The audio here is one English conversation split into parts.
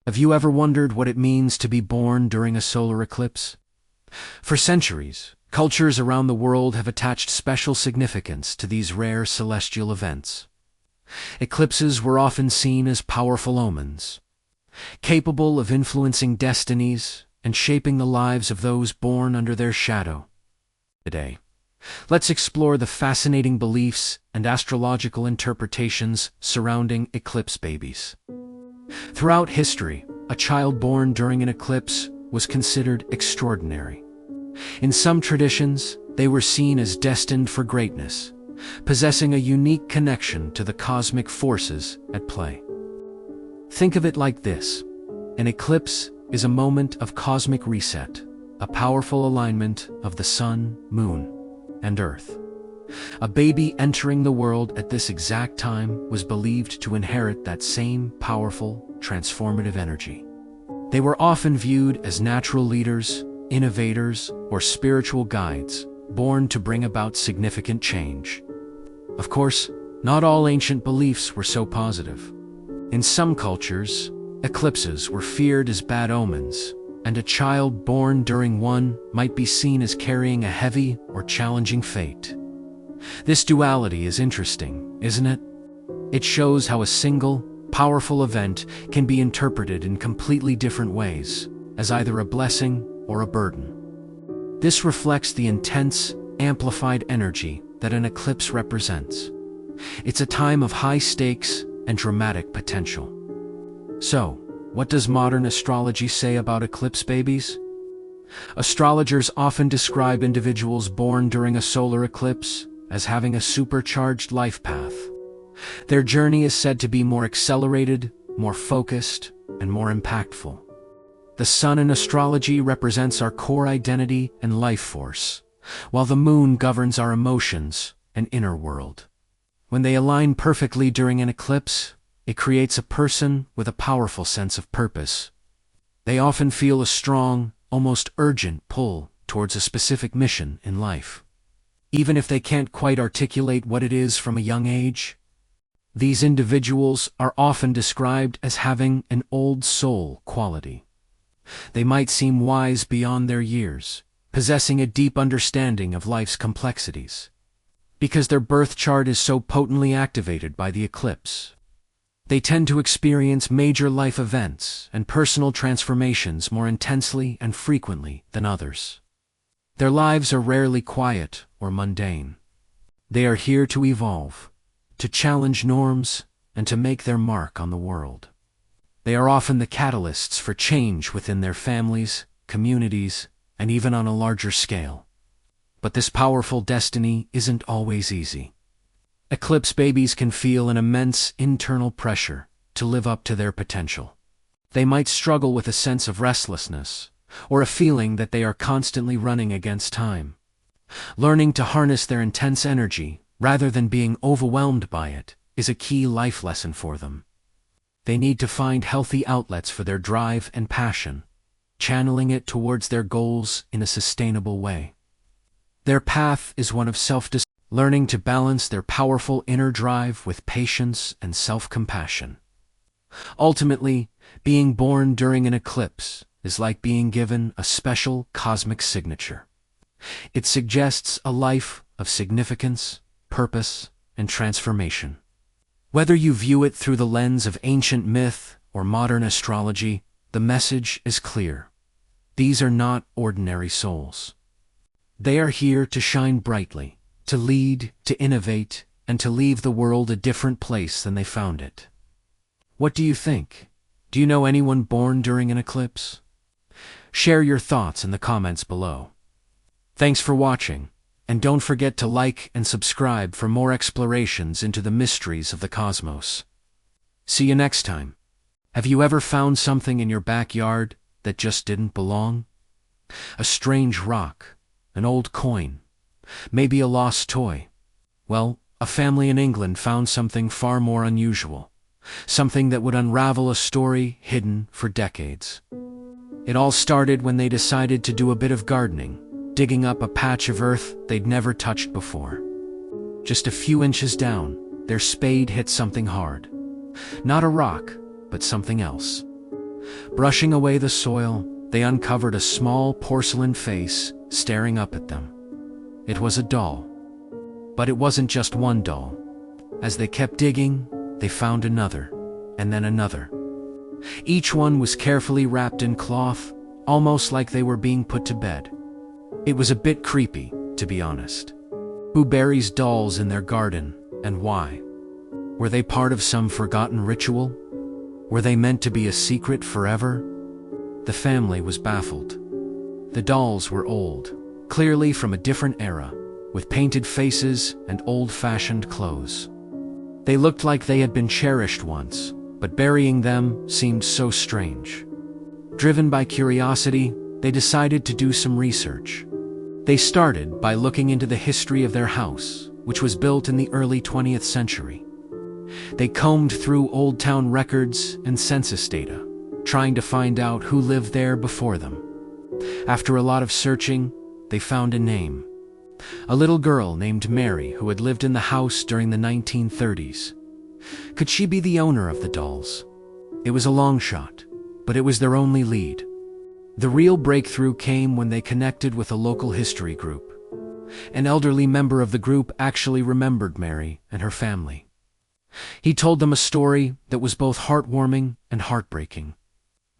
Have you ever wondered what it means to be born during a solar eclipse? For centuries, cultures around the world have attached special significance to these rare celestial events. Eclipses were often seen as powerful omens, capable of influencing destinies and shaping the lives of those born under their shadow. Today, let's explore the fascinating beliefs and astrological interpretations surrounding eclipse babies. Throughout history, a child born during an eclipse was considered extraordinary. In some traditions, they were seen as destined for greatness, possessing a unique connection to the cosmic forces at play. Think of it like this: an eclipse is a moment of cosmic reset, a powerful alignment of the sun, moon, and earth. A baby entering the world at this exact time was believed to inherit that same powerful, transformative energy. They were often viewed as natural leaders, innovators, or spiritual guides, born to bring about significant change. Of course, not all ancient beliefs were so positive. In some cultures, eclipses were feared as bad omens, and a child born during one might be seen as carrying a heavy or challenging fate. This duality is interesting, isn't it? It shows how a single, powerful event can be interpreted in completely different ways, as either a blessing or a burden. This reflects the intense, amplified energy that an eclipse represents. It's a time of high stakes and dramatic potential. So, what does modern astrology say about eclipse babies? Astrologers often describe individuals born during a solar eclipse as having a supercharged life path. Their journey is said to be more accelerated, more focused, and more impactful. The sun in astrology represents our core identity and life force, while the moon governs our emotions and inner world. When they align perfectly during an eclipse, it creates a person with a powerful sense of purpose. They often feel a strong, almost urgent pull towards a specific mission in life. Even if they can't quite articulate what it is from a young age, these individuals are often described as having an old soul quality. They might seem wise beyond their years, possessing a deep understanding of life's complexities. Because their birth chart is so potently activated by the eclipse, they tend to experience major life events and personal transformations more intensely and frequently than others. Their lives are rarely quiet or mundane. They are here to evolve, to challenge norms, and to make their mark on the world. They are often the catalysts for change within their families, communities, and even on a larger scale. But this powerful destiny isn't always easy. Eclipse babies can feel an immense internal pressure to live up to their potential. They might struggle with a sense of restlessness, or a feeling that they are constantly running against time. Learning to harness their intense energy, rather than being overwhelmed by it, is a key life lesson for them. They need to find healthy outlets for their drive and passion, channeling it towards their goals in a sustainable way. Their path is one of self-discovery, learning to balance their powerful inner drive with patience and self-compassion. Ultimately, being born during an eclipse is like being given a special cosmic signature. It suggests a life of significance, purpose, and transformation. Whether you view it through the lens of ancient myth or modern astrology, the message is clear. These are not ordinary souls. They are here to shine brightly, to lead, to innovate, and to leave the world a different place than they found it. What do you think? Do you know anyone born during an eclipse? Share your thoughts in the comments below. Thanks for watching, and don't forget to like and subscribe for more explorations into the mysteries of the cosmos. See you next time. Have you ever found something in your backyard that just didn't belong? A strange rock, an old coin, maybe a lost toy. Well, a family in England found something far more unusual, something that would unravel a story hidden for decades. It all started when they decided to do a bit of gardening, digging up a patch of earth they'd never touched before. Just a few inches down, their spade hit something hard. Not a rock, but something else. Brushing away the soil, they uncovered a small porcelain face staring up at them. It was a doll. But it wasn't just one doll. As they kept digging, they found another, and then another. Each one was carefully wrapped in cloth, almost like they were being put to bed. It was a bit creepy, to be honest. Who buries dolls in their garden, and why? Were they part of some forgotten ritual? Were they meant to be a secret forever? The family was baffled. The dolls were old, clearly from a different era, with painted faces and old-fashioned clothes. They looked like they had been cherished once, but burying them seemed so strange. Driven by curiosity, they decided to do some research. They started by looking into the history of their house, which was built in the early 20th century. They combed through old town records and census data, trying to find out who lived there before them. After a lot of searching, they found a name. A little girl named Mary who had lived in the house during the 1930s. Could she be the owner of the dolls? It was a long shot, but it was their only lead. The real breakthrough came when they connected with a local history group. An elderly member of the group actually remembered Mary and her family. He told them a story that was both heartwarming and heartbreaking.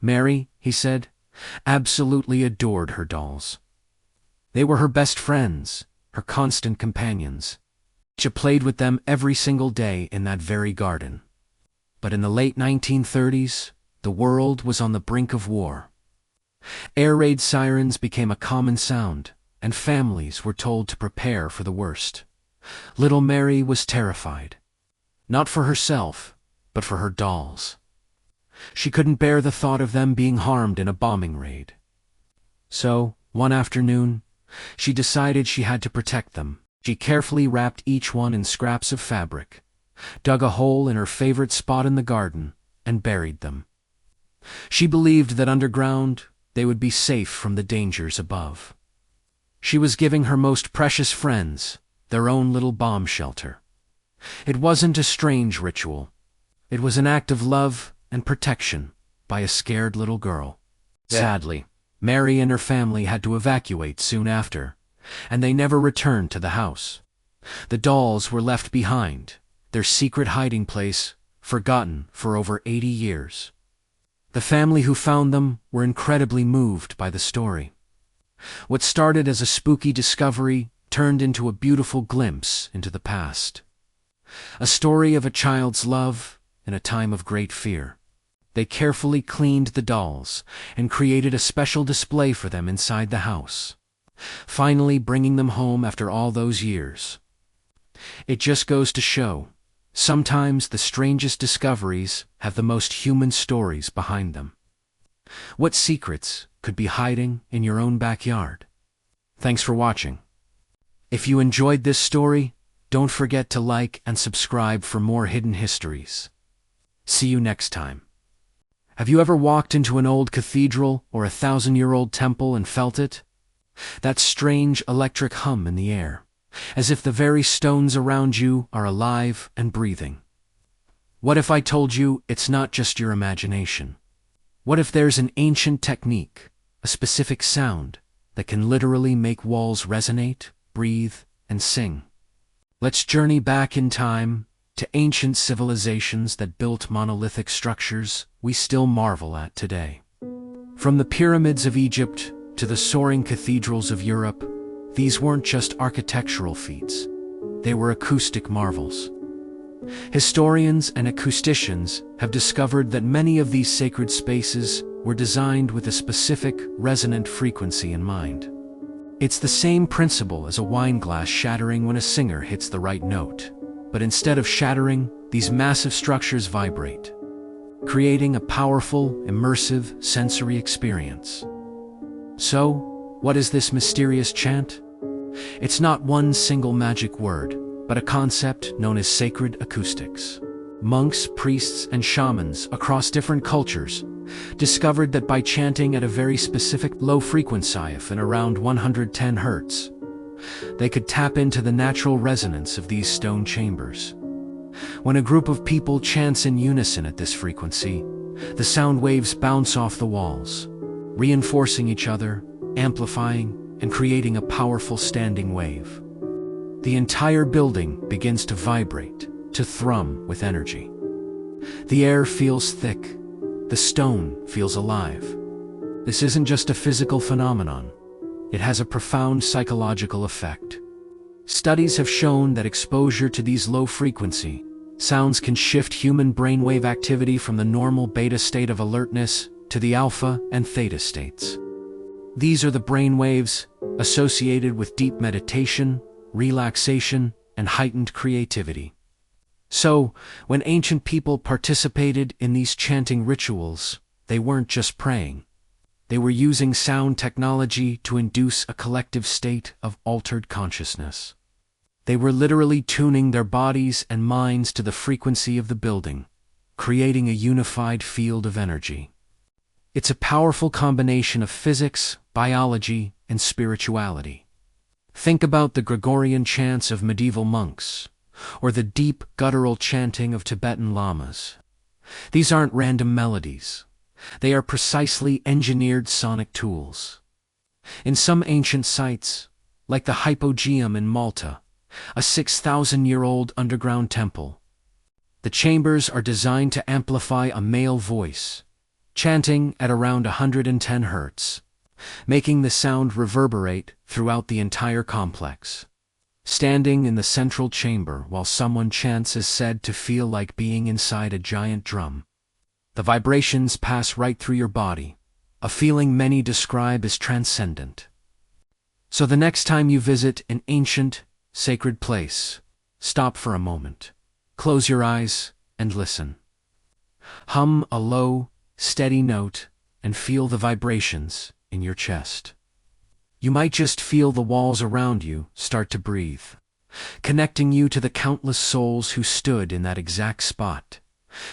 Mary, he said, absolutely adored her dolls. They were her best friends, her constant companions. She played with them every single day in that very garden. But in the late 1930s, the world was on the brink of war. Air raid sirens became a common sound, and families were told to prepare for the worst. Little Mary was terrified. Not for herself, but for her dolls. She couldn't bear the thought of them being harmed in a bombing raid. So, one afternoon, she decided she had to protect them. She carefully wrapped each one in scraps of fabric, dug a hole in her favorite spot in the garden, and buried them. She believed that underground, they would be safe from the dangers above. She was giving her most precious friends their own little bomb shelter. It wasn't a strange ritual. It was an act of love and protection by a scared little girl. Sadly, Mary and her family had to evacuate soon after, and they never returned to the house. The dolls were left behind, their secret hiding place forgotten for over 80 years. The family who found them were incredibly moved by the story. What started as a spooky discovery turned into a beautiful glimpse into the past. A story of a child's love in a time of great fear. They carefully cleaned the dolls and created a special display for them inside the house, finally bringing them home after all those years. It just goes to show, sometimes the strangest discoveries have the most human stories behind them. What secrets could be hiding in your own backyard? Thanks for watching. If you enjoyed this story, don't forget to like and subscribe for more hidden histories. See you next time. Have you ever walked into an old cathedral or a 1,000-year-old temple and felt it? That strange electric hum in the air, as if the very stones around you are alive and breathing. What if I told you it's not just your imagination? What if there's an ancient technique, a specific sound, that can literally make walls resonate, breathe, and sing? Let's journey back in time to ancient civilizations that built monolithic structures we still marvel at today. From the pyramids of Egypt to the soaring cathedrals of Europe, these weren't just architectural feats. They were acoustic marvels. Historians and acousticians have discovered that many of these sacred spaces were designed with a specific, resonant frequency in mind. It's the same principle as a wine glass shattering when a singer hits the right note. But instead of shattering, these massive structures vibrate, creating a powerful, immersive, sensory experience. So, what is this mysterious chant? It's not one single magic word, but a concept known as sacred acoustics. Monks, priests, and shamans across different cultures discovered that by chanting at a very specific low frequency of around 110 Hz, they could tap into the natural resonance of these stone chambers. When a group of people chants in unison at this frequency, The sound waves bounce off the walls, reinforcing each other, amplifying, and creating a powerful standing wave. The entire building begins to vibrate, to thrum with energy. The air feels thick. The stone feels alive. This isn't just a physical phenomenon. It has a profound psychological effect. Studies have shown that exposure to these low-frequency sounds can shift human brainwave activity from the normal beta state of alertness to the alpha and theta states. These are the brainwaves associated with deep meditation, relaxation, and heightened creativity. So, when ancient people participated in these chanting rituals, they weren't just praying. They were using sound technology to induce a collective state of altered consciousness. They were literally tuning their bodies and minds to the frequency of the building, creating a unified field of energy. It's a powerful combination of physics, biology, and spirituality. Think about the Gregorian chants of medieval monks, or the deep guttural chanting of Tibetan lamas. These aren't random melodies. They are precisely engineered sonic tools. In some ancient sites, like the Hypogeum in Malta, a 6,000-year-old underground temple, the chambers are designed to amplify a male voice, chanting at around 110 Hz, making the sound reverberate throughout the entire complex. Standing in the central chamber while someone chants is said to feel like being inside a giant drum. The vibrations pass right through your body, a feeling many describe as transcendent. So the next time you visit an ancient, sacred place, stop for a moment, close your eyes, and listen. Hum a low, steady note and feel the vibrations in your chest. You might just feel the walls around you start to breathe, connecting you to the countless souls who stood in that exact spot,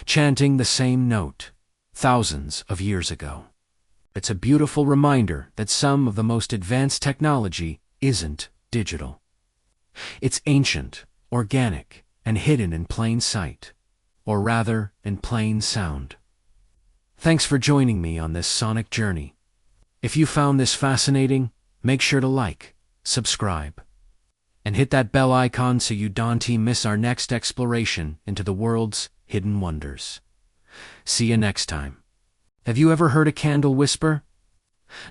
chanting the same note thousands of years ago. It's a beautiful reminder that some of the most advanced technology isn't digital. It's ancient, organic, and hidden in plain sight, or rather, in plain sound. Thanks for joining me on this sonic journey. If you found this fascinating, make sure to like, subscribe, and hit that bell icon so you don't miss our next exploration into the world's hidden wonders. See you next time. Have you ever heard a candle whisper?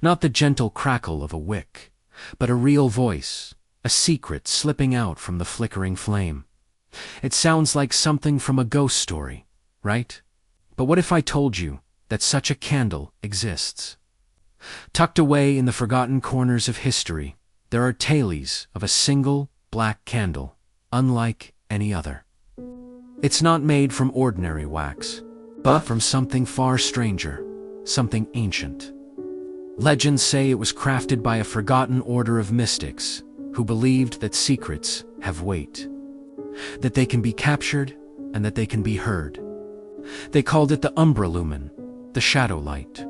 Not the gentle crackle of a wick, but a real voice, a secret slipping out from the flickering flame. It sounds like something from a ghost story, right? But what if I told you that such a candle exists? Tucked away in the forgotten corners of history, there are tales of a single black candle, unlike any other. It's not made from ordinary wax, but from something far stranger, something ancient. Legends say it was crafted by a forgotten order of mystics who believed that secrets have weight, that they can be captured and that they can be heard. They called it the umbra lumen, the shadow light.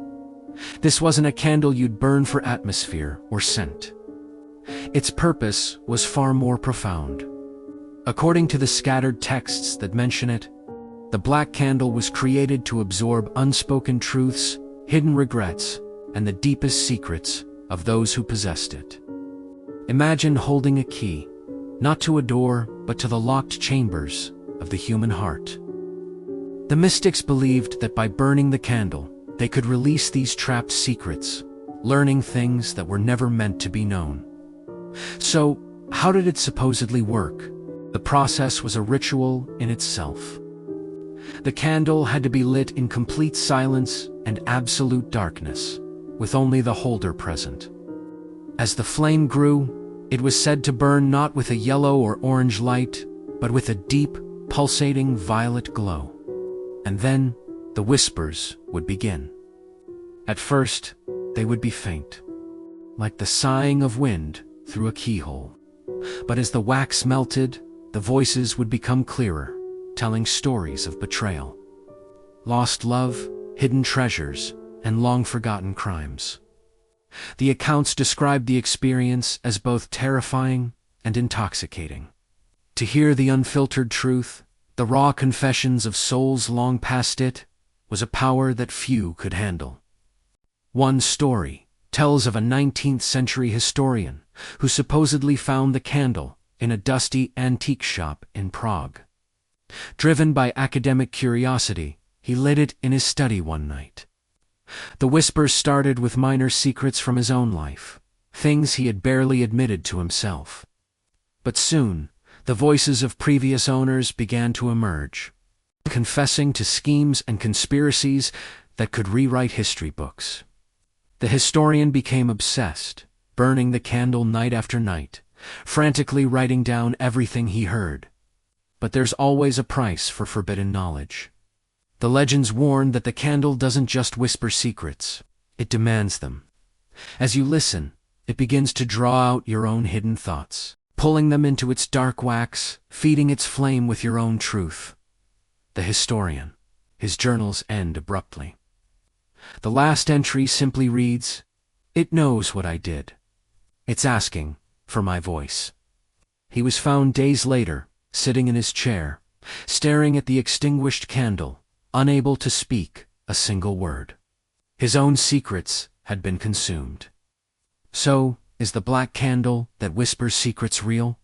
This wasn't a candle you'd burn for atmosphere or scent. Its purpose was far more profound. According to the scattered texts that mention it, the black candle was created to absorb unspoken truths, hidden regrets, and the deepest secrets of those who possessed it. Imagine holding a key, not to a door, but to the locked chambers of the human heart. The mystics believed that by burning the candle, they could release these trapped secrets, learning things that were never meant to be known. So, how did it supposedly work? The process was a ritual in itself. The candle had to be lit in complete silence and absolute darkness, with only the holder present. As the flame grew, it was said to burn not with a yellow or orange light, but with a deep, pulsating violet glow. And then, the whispers would begin. At first, they would be faint, like the sighing of wind through a keyhole. But as the wax melted, the voices would become clearer, telling stories of betrayal, lost love, hidden treasures, and long-forgotten crimes. The accounts described the experience as both terrifying and intoxicating. To hear the unfiltered truth, the raw confessions of souls long past it, was a power that few could handle. One story tells of a 19th-century historian who supposedly found the candle in a dusty antique shop in Prague. Driven by academic curiosity, he lit it in his study one night. The whispers started with minor secrets from his own life, things he had barely admitted to himself. But soon, the voices of previous owners began to emerge, confessing to schemes and conspiracies that could rewrite history books. The historian became obsessed, burning the candle night after night, frantically writing down everything he heard. But there's always a price for forbidden knowledge. The legends warn that the candle doesn't just whisper secrets, it demands them. As you listen, it begins to draw out your own hidden thoughts, pulling them into its dark wax, feeding its flame with your own truth. The historian. His journals end abruptly. The last entry simply reads, "It knows what I did. It's asking for my voice." He was found days later, sitting in his chair, staring at the extinguished candle, unable to speak a single word. His own secrets had been consumed. So, is the black candle that whispers secrets real?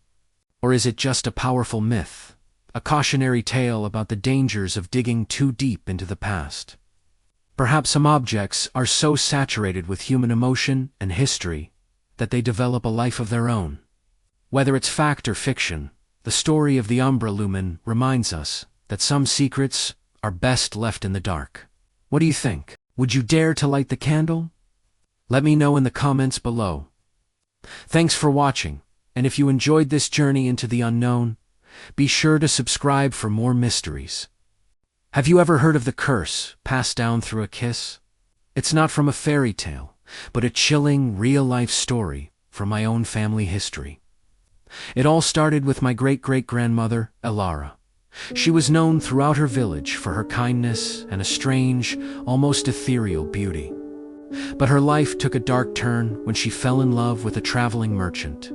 Or is it just a powerful myth, a cautionary tale about the dangers of digging too deep into the past? Perhaps some objects are so saturated with human emotion and history that they develop a life of their own. Whether it's fact or fiction, the story of the Umbra Lumen reminds us that some secrets are best left in the dark. What do you think? Would you dare to light the candle? Let me know in the comments below. Thanks for watching, and if you enjoyed this journey into the unknown, be sure to subscribe for more mysteries. Have you ever heard of the curse passed down through a kiss? It's not from a fairy tale, but a chilling, real-life story from my own family history. It all started with my great-great-grandmother, Elara. She was known throughout her village for her kindness and a strange, almost ethereal beauty. But her life took a dark turn when she fell in love with a traveling merchant,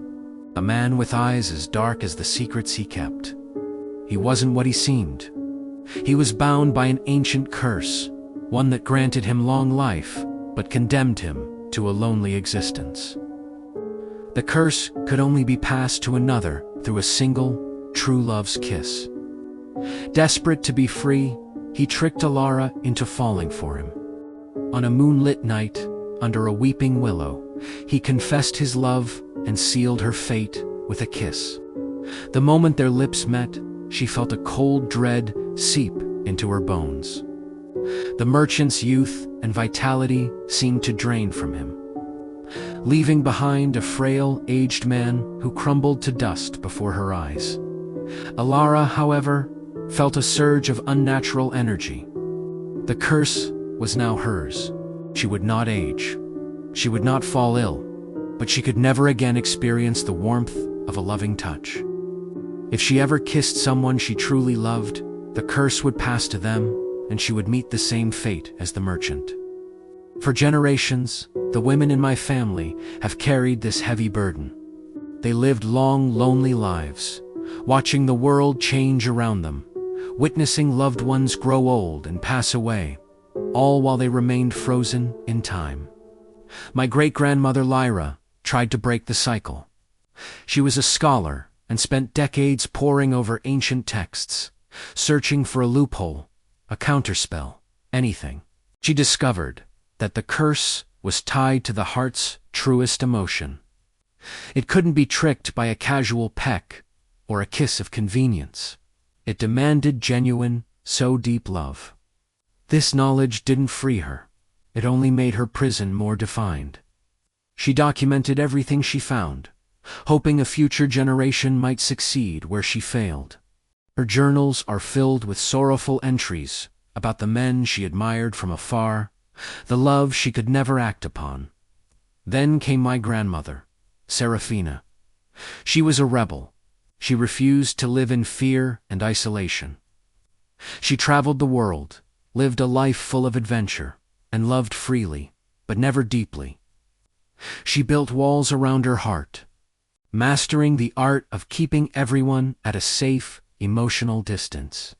a man with eyes as dark as the secrets he kept. He wasn't what he seemed. He was bound by an ancient curse, one that granted him long life, but condemned him to a lonely existence. The curse could only be passed to another through a single, true love's kiss. Desperate to be free, he tricked Elara into falling for him. On a moonlit night, under a weeping willow, he confessed his love and sealed her fate with a kiss. The moment their lips met, she felt a cold dread seep into her bones. The merchant's youth and vitality seemed to drain from him, leaving behind a frail, aged man who crumbled to dust before her eyes. Elara, however, felt a surge of unnatural energy. The curse was now hers. She would not age. She would not fall ill, but she could never again experience the warmth of a loving touch. If she ever kissed someone she truly loved, the curse would pass to them, and she would meet the same fate as the merchant. For generations, the women in my family have carried this heavy burden. They lived long, lonely lives, watching the world change around them, witnessing loved ones grow old and pass away, all while they remained frozen in time. My great-grandmother Lyra tried to break the cycle. She was a scholar and spent decades poring over ancient texts, searching for a loophole, a counterspell, anything. She discovered that the curse was tied to the heart's truest emotion. It couldn't be tricked by a casual peck or a kiss of convenience. It demanded genuine, so deep love. This knowledge didn't free her. It only made her prison more defined. She documented everything she found, hoping a future generation might succeed where she failed. Her journals are filled with sorrowful entries about the men she admired from afar, the love she could never act upon. Then came my grandmother, Serafina. She was a rebel. She refused to live in fear and isolation. She traveled the world, lived a life full of adventure, and loved freely, but never deeply. She built walls around her heart, mastering the art of keeping everyone at a safe, emotional distance.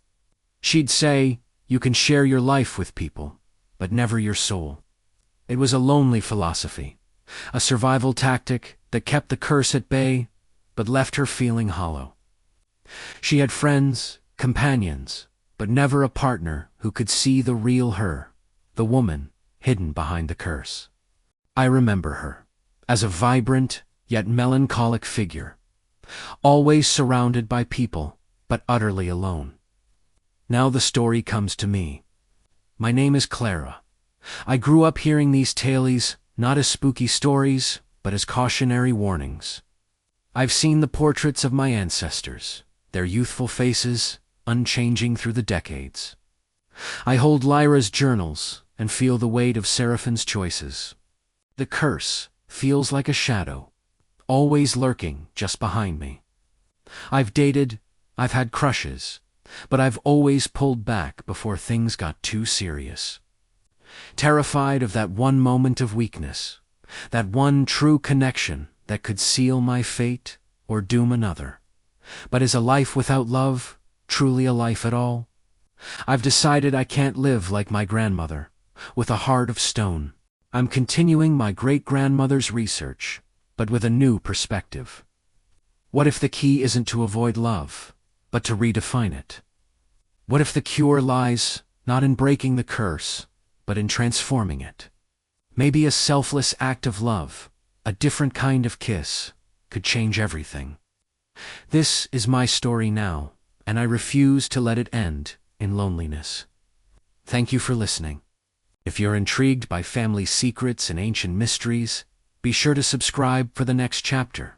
She'd say, You can share your life with people, but never your soul. It was a lonely philosophy, a survival tactic that kept the curse at bay, but left her feeling hollow. She had friends, companions, but never a partner who could see the real her, the woman hidden behind the curse. I remember her as a vibrant yet melancholic figure, always surrounded by people, but utterly alone. Now the story comes to me. My name is Clara. I grew up hearing these tales not as spooky stories, but as cautionary warnings. I've seen the portraits of my ancestors, their youthful faces unchanging through the decades. I hold Lyra's journals and feel the weight of Seraphine's choices. The curse feels like a shadow, always lurking just behind me. I've dated, I've had crushes, but I've always pulled back before things got too serious. Terrified of that one moment of weakness, that one true connection that could seal my fate or doom another. But is a life without love truly a life at all? I've decided I can't live like my grandmother, with a heart of stone. I'm continuing my great-grandmother's research, but with a new perspective. What if the key isn't to avoid love, but to redefine it? What if the cure lies not in breaking the curse, but in transforming it? Maybe a selfless act of love, a different kind of kiss, could change everything. This is my story now, and I refuse to let it end in loneliness. Thank you for listening. If you're intrigued by family secrets and ancient mysteries, be sure to subscribe for the next chapter.